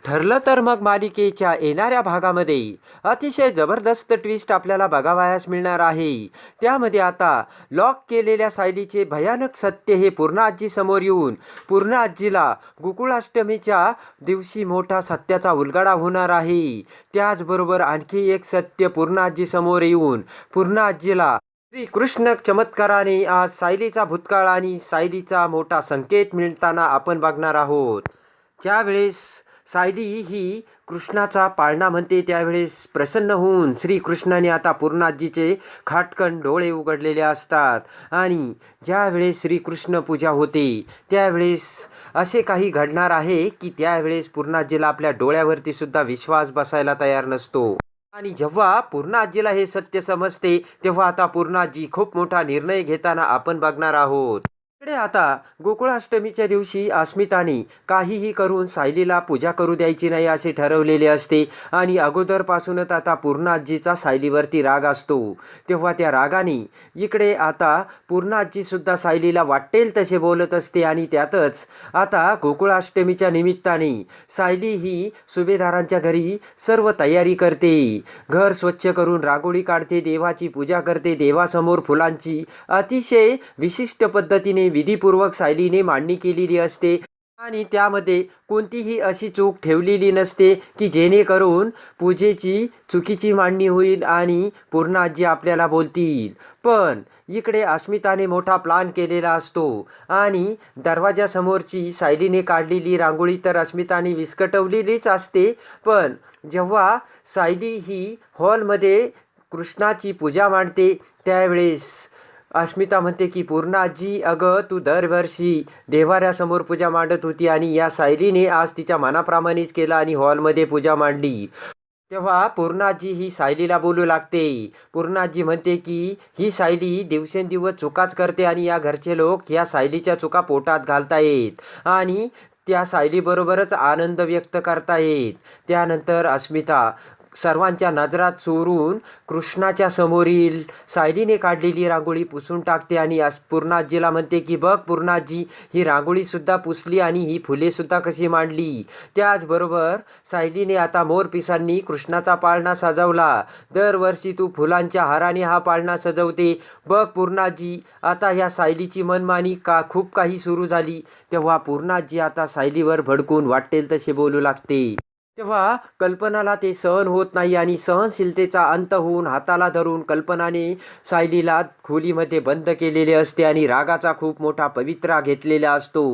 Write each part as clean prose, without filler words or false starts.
ठरलं तर मग मालिकेच्या येणाऱ्या भागामध्ये अतिशय जबरदस्त ट्विस्ट आपल्याला बघावयास मिळणार आहे. त्यामध्ये आता लॉक केलेल्या सायलीचे भयानक सत्य हे पूर्णा आजी समोर येऊन पूर्णा आजीला गोकुळाष्टमीच्या दिवशी मोठा सत्याचा उलगडा होणार आहे. त्याचबरोबर आणखी एक सत्य पूर्णा आजी समोर येऊन पूर्णा आजीला श्रीकृष्ण चमत्काराने आज सायलीचा भूतकाळ आणि सायलीचा मोठा संकेत मिळताना आपण बघणार आहोत. ज्यावेळेस सायली ही कृष्णाचा पाळणा म्हणते त्यावेळेस प्रसन्न होऊन श्रीकृष्णाने आता पूर्णाजीचे खाटकन डोळे उघडलेले असतात आणि ज्यावेळेस श्रीकृष्ण पूजा होते त्यावेळेस असे काही घडणार आहे की त्यावेळेस पूर्णाजीला आपल्या डोळ्यावरती सुद्धा विश्वास बसायला तयार नसतो. आणि जेव्हा पूर्णाजीला हे सत्य समजते तेव्हा आता पूर्णाजी खूप मोठा निर्णय घेताना आपण बघणार आहोत. इकडे आता गोकुळाष्टमीच्या दिवशी अस्मिताने काहीही करून सायलीला पूजा करू द्यायची नाही असे ठरवलेले असते आणि अगोदरपासूनच आता पूर्णाजीचा सायलीवरती राग असतो. तेव्हा त्या रागाने इकडे आता पूर्णाजी सुद्धा सायलीला वाटेल तसे बोलत असते आणि त्यातच आता गोकुळाष्टमीच्या निमित्ताने सायली ही सुभेदारांच्या घरी सर्व तयारी करते. घर स्वच्छ करून रांगोळी काढते, देवाची पूजा करते, देवासमोर फुलांची अतिशय विशिष्ट पद्धतीने विधीपूर्वक सायलीने मांडणी केलेली असते आणि त्यामध्ये कोणतीही अशी चूक ठेवलेली नसते की जेणेकरून पूजेची चुकीची मांडणी होईल आणि पूर्णाजी आपल्याला बोलतील. पण इकडे अस्मिताने मोठा प्लान केलेला असतो आणि दरवाजासमोरची सायलीने काढलेली रांगोळी तर अस्मिताने विस्कटवलेलीच असते. पण जेव्हा सायली ही हॉलमध्ये कृष्णाची पूजा मांडते त्यावेळेस अस्मिता म्हणते की पूर्णाजी अगं तू दरवर्षी देव्हाऱ्यासमोर पूजा मांडत होती आणि या सायलीने आज तिच्या मनाप्रमाणेच केला आणि हॉलमध्ये पूजा मांडली. तेव्हा पूर्णाजी ही सायलीला बोलू लागते. पूर्णाजी म्हणते की ही सायली दिवसेंदिवस चुकाच करते आणि या घरचे लोक या सायलीच्या चुका पोटात घालतायत आणि त्या सायलीबरोबरच आनंद व्यक्त करतायत. त्यानंतर अस्मिता सर्वांच्या नजरात चोरून कृष्णाच्या समोरील सायलीने काढलेली रांगोळी पुसून टाकते आणि पूर्णाजीला म्हणते की बघ पूर्णाजी ही रांगोळीसुद्धा पुसली आणि ही फुलेसुद्धा कशी मांडली. त्याचबरोबर सायलीने आता मोरपिसांनी कृष्णाचा पाळणा सजवला. दरवर्षी तू फुलांच्या हाराने हा पाळणा सजवते. बघ पूर्णाजी आता ह्या सायलीची मनमानी खूप काही सुरू झाली. तेव्हा पूर्णाजी आता सायलीवर भडकून वाटेल तसे बोलू लागते. तेव्हा कल्पनाला ते सहन होत नाही आणि सहनशीलतेचा अंत होऊन हाताला धरून कल्पनाने सायलीला खोलीमध्ये बंद केलेले असते आणि रागाचा खूप मोठा पवित्रा घेतलेला असतो.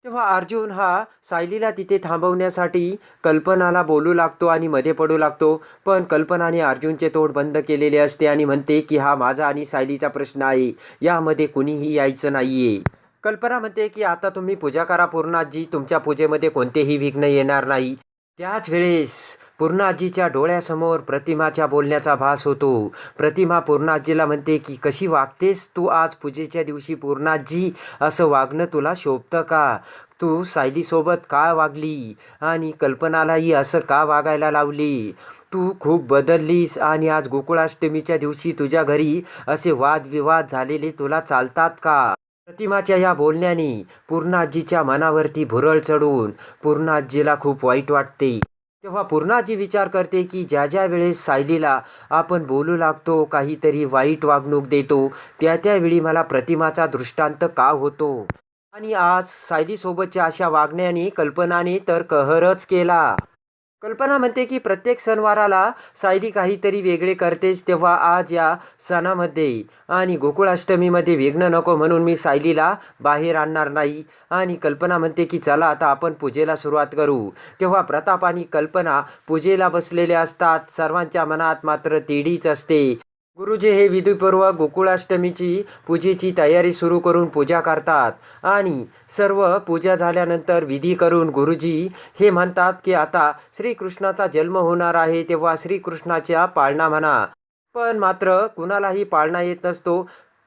तेव्हा अर्जुन हा सायलीला तिथे थांबवण्यासाठी कल्पनाला बोलू लागतो आणि मध्ये पडू लागतो. पण कल्पनाने अर्जुनचे तोंड बंद केलेले असते आणि म्हणते की हा माझा आणि सायलीचा प्रश्न आहे, यामध्ये कुणीही यायचं नाहीये. कल्पना म्हणते की आता तुम्ही पूजा करा पूर्णाजी, तुमच्या पूजेमध्ये कोणतेही विघ्न येणार नाही. त्याच वेळेस पूर्णाजीच्या डोळ्यासमोर प्रतिमाच्या बोलण्याचा भास होतो. प्रतिमा पूर्णाजीला म्हणते की कशी वागतेस तू आज पूजेच्या दिवशी पूर्णाजी, असं वागणं तुला शोभतं का? तू सायलीसोबत का वागली आणि कल्पनालाही असं का वागायला लावली? तू खूप बदललीस आणि आज गोकुळाष्टमीच्या दिवशी तुझ्या घरी असे वादविवाद झालेले तुला चालतात का? प्रतिमाच्या या बोलण्याने पूर्णाजीच्या मनावरती भुरळ चढून पूर्णाजीला खूप वाईट वाटते. तेव्हा पूर्णाजी विचार करते की ज्या ज्या वेळेस सायलीला आपण बोलू लागतो, काहीतरी वाईट वागणूक देतो, त्या त्यावेळी मला प्रतिमाचा दृष्टांत का होतो आणि आज सायलीसोबतच्या अशा वागण्याने कल्पनाने तर कहरच केला. कल्पना म्हणते की प्रत्येक सणवाराला सायली काहीतरी वेगळे करतेच. तेव्हा आज या सणामध्ये आणि गोकुळाष्टमीमध्ये विघ्न नको म्हणून मी सायलीला बाहेर आणणार नाही. आणि कल्पना म्हणते की चला आता आपण पूजेला सुरुवात करू. तेव्हा प्रताप आणि कल्पना पूजेला बसलेले असतात. सर्वांच्या मनात मात्र तिढीच असते. गुरुजी हे विधीपूर्वक गोकुळाष्टमीची पूजेची तयारी सुरू करून पूजा करतात आणि सर्व पूजा झाल्यानंतर विधी करून गुरुजी हे म्हणतात की आता श्रीकृष्णाचा जन्म होणार आहे, तेव्हा श्रीकृष्णाच्या पाळणा म्हणा. पण मात्र कुणालाही पाळणा येत नसतो.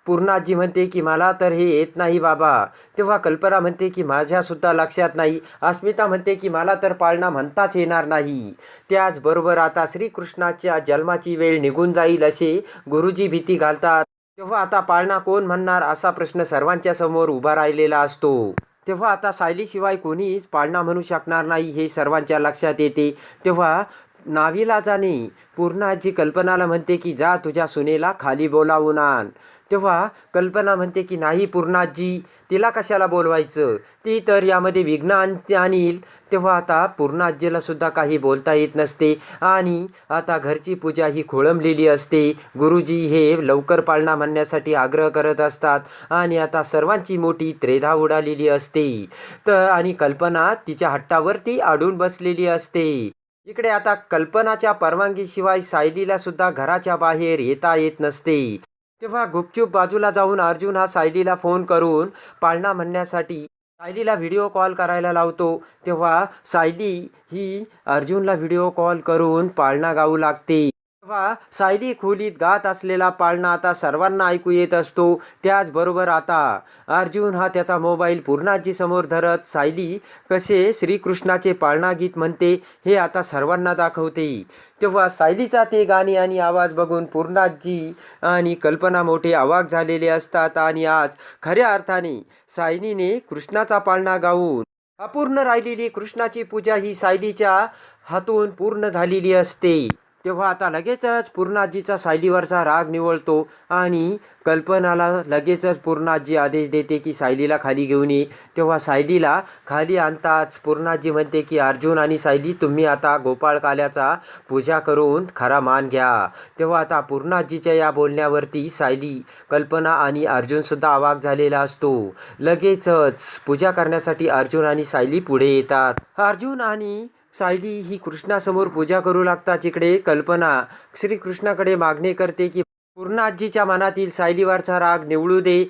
पूर्णाजी म्हणते की मला तर हे येत नाही बाबा. तेव्हा कल्पना म्हणते की माझ्यासुद्धा लक्षात नाही. अस्मिता म्हणते की मला तर पाळणा म्हणताच येणार नाही. त्याचबरोबर आता श्रीकृष्णाच्या जन्माची वेळ निघून जाईल असे गुरुजी भीती घालतात. तेव्हा आता पाळणा कोण म्हणणार असा प्रश्न सर्वांच्या समोर उभा राहिलेला असतो. तेव्हा आता सायलीशिवाय कोणीच पाळणा म्हणू शकणार नाही हे सर्वांच्या लक्षात येते. तेव्हा नाविलाजाने पूर्णाजी कल्पनाला म्हणते की जा तुझ्या सुनेला खाली बोलावून आण. तेव्हा कल्पना म्हणते की नाही पूर्णाजी, तिला कशाला बोलवायचं, ती तर यामध्ये विघ्न आणील. तेव्हा आता पूर्णाजीला सुद्धा काही बोलता येत नसते आणि आता घरची पूजा ही खोळंबलेली असते. गुरुजी हे लवकर पाळणा म्हणण्यासाठी आग्रह करत असतात आणि आता सर्वांची मोठी त्रेधा उडालेली असते. आणि कल्पना तिच्या हट्टावरती अडून बसलेली असते. इकडे आता कल्पनाच्या परवानगीशिवाय सायलीला सुद्धा घराच्या बाहेर येता येत नसते. तेव्हा गुपचूप बाजूला जाऊन अर्जुन हा सायलीला फोन करून पाळणा म्हणण्यासाठी सायलीला व्हिडिओ कॉल करायला लावतो. तेव्हा सायली ही अर्जुनला व्हिडिओ कॉल करून पाळणा गाऊ लागते. तेव्हा सायली खोलीत गात असलेला पाळणा आता सर्वांना ऐकू येत असतो. त्याचबरोबर आता अर्जुन हा त्याचा मोबाईल पूर्णाजी समोर धरत सायली कसे श्रीकृष्णाचे पाळणा गीत म्हणते हे आता सर्वांना दाखवते. तेव्हा सायलीचा ते गाणे आणि आवाज बघून पूर्णाजी आणि कल्पना मोठे अवाक झालेले असतात आणि आज खऱ्या अर्थाने सायलीने कृष्णाचा पाळणा गाऊन अपूर्ण राहिलेली कृष्णाची पूजा ही सायलीच्या हातून पूर्ण झालेली असते. तेव्हा आता लगेचच पूर्णाजीचा सायलीवरचा राग निवळतो आणि कल्पनाला लगेचच पूर्णाजी आदेश देते की सायलीला खाली घेऊन ये. तेव्हा सायलीला खाली आणताच पूर्णाजी म्हणते की अर्जुन आणि सायली तुम्ही आता गोपाळकाल्याचा पूजा करून खरा मान घ्या. तेव्हा आता पूर्णाजीच्या या बोलण्यावरती सायली, कल्पना आणि अर्जुनसुद्धा अवाक झालेला असतो. लगेचच पूजा करण्यासाठी अर्जुन आणि सायली पुढे येतात. अर्जुन आणि सायली ही कृष्णासमोर पूजा करू लागतात. इकडे कल्पना श्रीकृष्णाकडे मागणी करते की पूर्णाजीच्या मनातील सायलीवरचा राग निवळू दे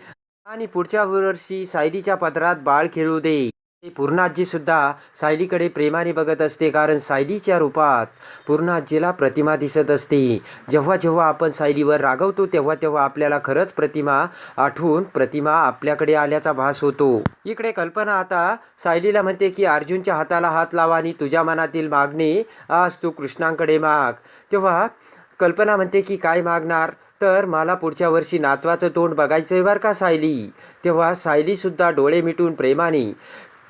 आणि पुढच्या वर्षी सायलीच्या पदरात बाळ खेळू दे. पूर्णाजी सुद्धा सायलीकडे प्रेमाने बघत असते कारण सायलीच्या रूपात पूर्णाजीला प्रतिमा दिसत असते. जेव्हा जेव्हा आपण सायलीवर रागवतो तेव्हा तेव्हा आपल्याला खरंच प्रतिमा आठवून प्रतिमा आपल्याकडे आल्याचा भास होतो. इकडे कल्पना आता सायलीला म्हणते की अर्जुनच्या हाताला हात लावा आणि तुझ्या मनातील मागणी आज तू कृष्णांकडे माग. तेव्हा कल्पना म्हणते की काय मागणार, तर मला पुढच्या वर्षी नातवाचं तोंड बघायचं आहे बरं का सायली. तेव्हा सायलीसुद्धा डोळे मिटून प्रेमाने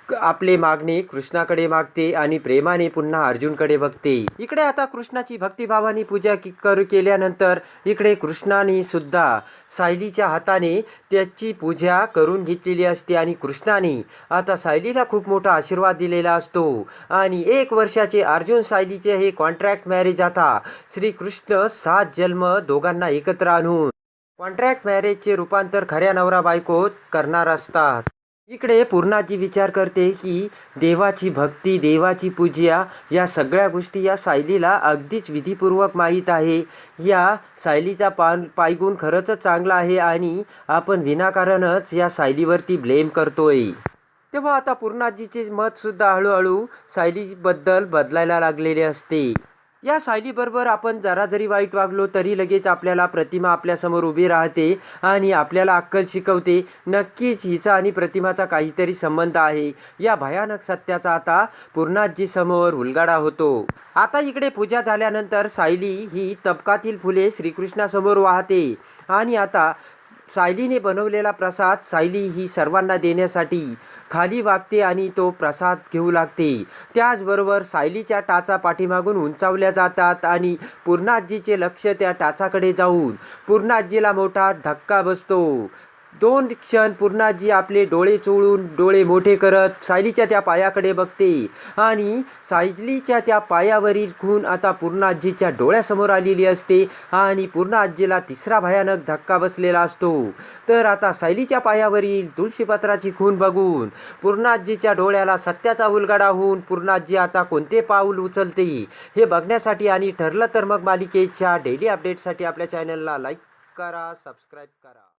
आपले मागणे कृष्णाकडे मागते आणि प्रेमाने पुन्हा अर्जुनकडे बघते. इकडे आता कृष्णाची भक्तिभावाने पूजा केल्यानंतर इकडे कृष्णाने सुद्धा सायलीच्या हाताने त्याची पूजा करून घेतलेली असते आणि कृष्णाने आता सायलीला खूप मोठा आशीर्वाद दिलेला असतो आणि 1 वर्षाचे अर्जुन सायलीचे हे कॉन्ट्रॅक्ट मॅरेज आता श्रीकृष्ण 7 जन्म दोघांना एकत्र आणून कॉन्ट्रॅक्ट मॅरेजचे रूपांतर खऱ्या नवरा बायकोत करणार असतात. इकडे पूर्णाजी विचार करते की देवाची भक्ती, देवाची पूजा या सगळ्या गोष्टी या सायलीला अगदीच विधीपूर्वक माहीत आहे. या सायलीचा पायगुण खरंच चांगला आहे आणि आपण विनाकारणच या सायलीवरती ब्लेम करतोय. तेव्हा आता पूर्णाजीचे मतसुद्धा हळूहळू सायलीबद्दल बदलायला लागलेले असते. या सायलीबरोबर आपण जरा जरी वाईट वागलो तरी लगेच आपल्याला प्रतिमा आपल्यासमोर उभी राहते आणि आपल्याला अक्कल शिकवते. नक्कीच हिचा आणि प्रतिमाचा काहीतरी संबंध आहे. या भयानक सत्याचा आता पूर्णाजी समोर उलगडा होतो. आता इकडे पूजा झाल्यानंतर सायली ही तबकातील फुले श्रीकृष्णासमोर वाहते आणि आता सायलीने बनवलेला प्रसाद सायली ही सर्वांना देण्यासाठी खाली वागते आणि तो प्रसाद घेऊ लागते. त्याचबरोबर सायलीच्या टाचा पाठीमागून उंचावल्या जातात आणि पूर्णाजीचे लक्ष त्या टाचाकडे जाऊन पूर्णाजीला मोठा धक्का बसतो. 2 क्षण पूर्णाजी आपले डोळे चोळून डोळे मोठे करत सायलीच्या त्या पायाकडे बघते आणि सायलीच्या त्या पायावरील खून आता पूर्णाजीच्या डोळ्यासमोर आलेली असते आणि पूर्णाजीला तिसरा भयानक धक्का बसलेला असतो. तर आता सायलीच्या पायावरील तुळशीपत्राची खून बघून पूर्णाजीच्या डोळ्याला सत्याचा उलगडा होऊन पूर्णाजी आता कोणते पाऊल उचलते हे बघण्यासाठी आणि ठरलं तर मग मालिकेच्या डेली अपडेटसाठी आपल्या चॅनलला लाईक करा, सबस्क्राईब करा.